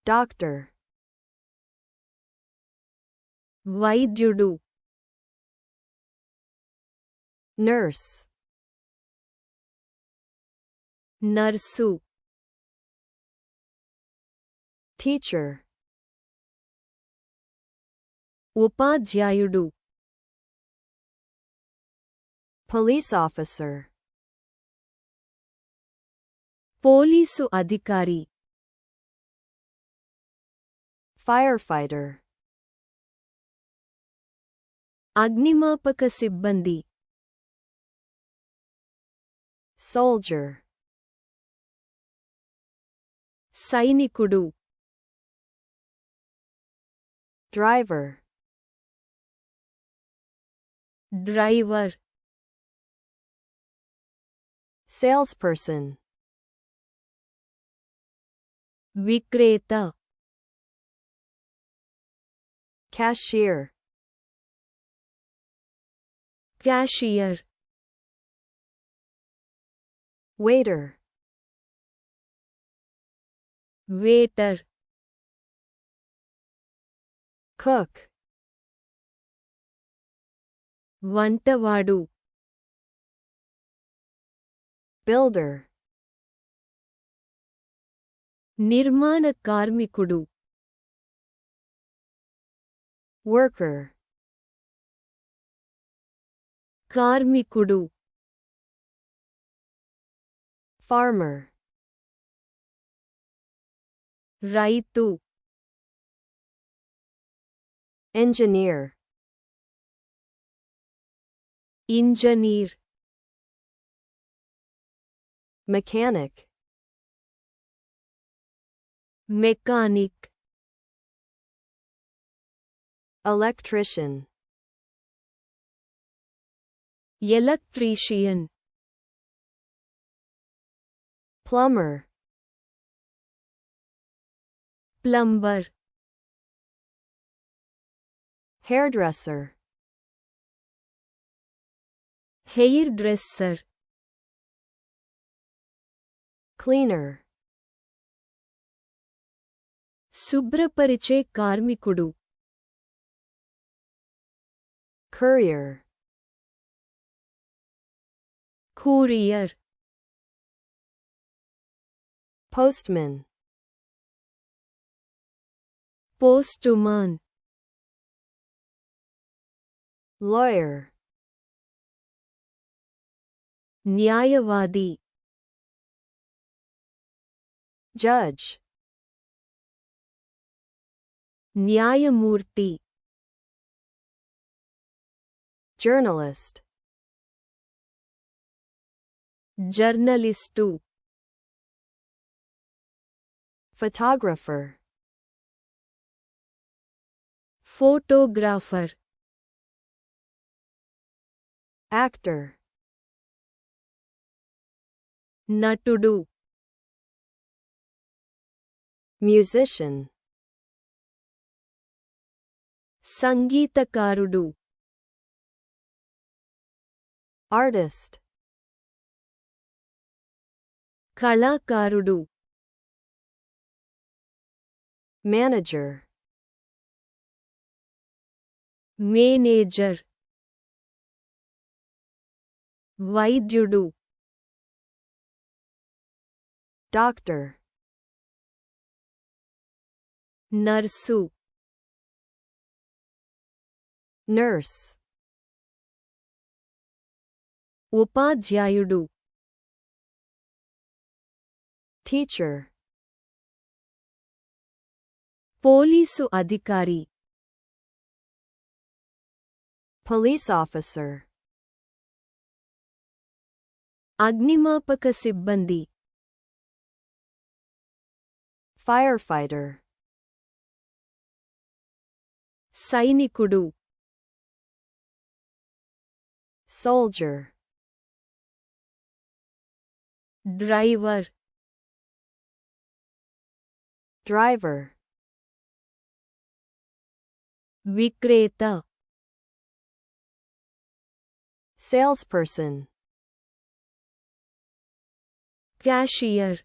doctor, వైద్యుడు, nurse, nurse, teacher, ఉపాధ్యాయుడు, police officer, police అధికారి, firefighter, అగ్నిమాపక సిబ్బంది, soldier, సైనికుడు, driver, డ్రైవర్, salesperson, విక్రేత, cashier, cashier, waiter, waiter, cook, వంటవాడు, builder, నిర్మాణ కార్మికుడు, worker, కార్మికుడు, farmer, రైతు, engineer, engineer, mechanic, mechanic, electrician, electrician, plumber, plumber, hairdresser, hair dresser, cleaner, శుభ్రపరిచే కార్మికుడు, courier, కూరియర్, postman, పోస్టుమాన్, lawyer, న్యాయవాది, judge, న్యాయమూర్తి, journalist, journalist, photographer, photographer, actor, నటుడు, musician, సంగీతకారుడు, artist, కళాకారుడు, manager, మేనేజర్, వైద్యుడు, doctor, నర్సు, nurse, ఉపాధ్యాయుడు, teacher, పోలీసు అధికారి, police officer, అగ్నిమాపక సిబ్బంది, firefighter, సైనికుడు, soldier, డ్రైవర్, driver, విక్రేత, salesperson, cashier,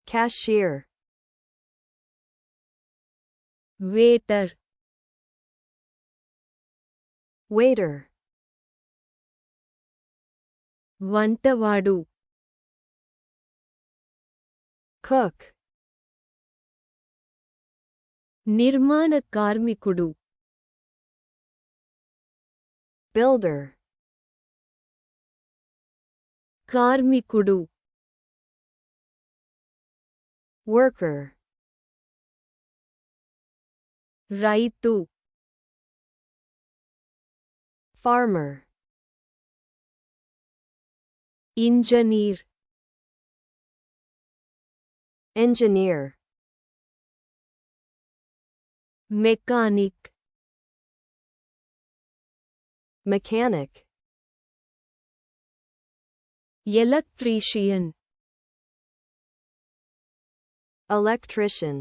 cashier, waiter, waiter, వంటవాడు, cook, నిర్మాణ కార్మికుడు, builder, కార్మికుడు, worker, రైతు, farmer, engineer, engineer, mechanic, mechanic, electrician, electrician,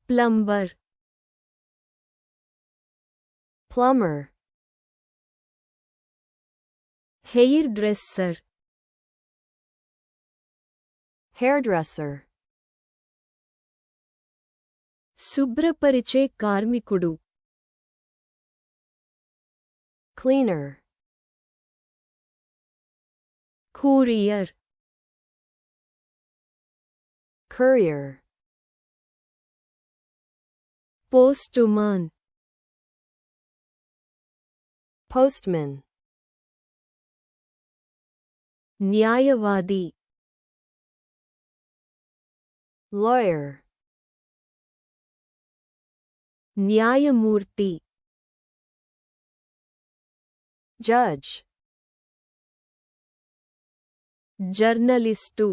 plumber, plumber, hair dresser, hairdresser, శుభ్రపరిచే కార్మికుడు, cleaner, కూరియర్, courier, పోస్టుమాన్, postman, న్యాయవాది, lawyer, న్యాయమూర్తి, judge, journalist,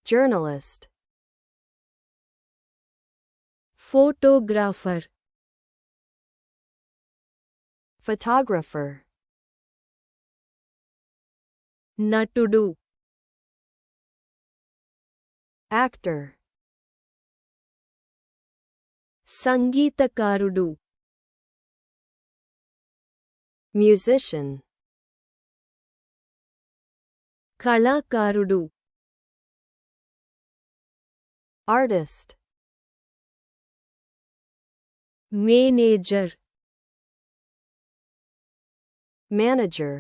journalist, photographer, photographer, నటుడు, actor, సంగీతకారుడు, musician, కళాకారుడు, artist, మేనేజర్, manager,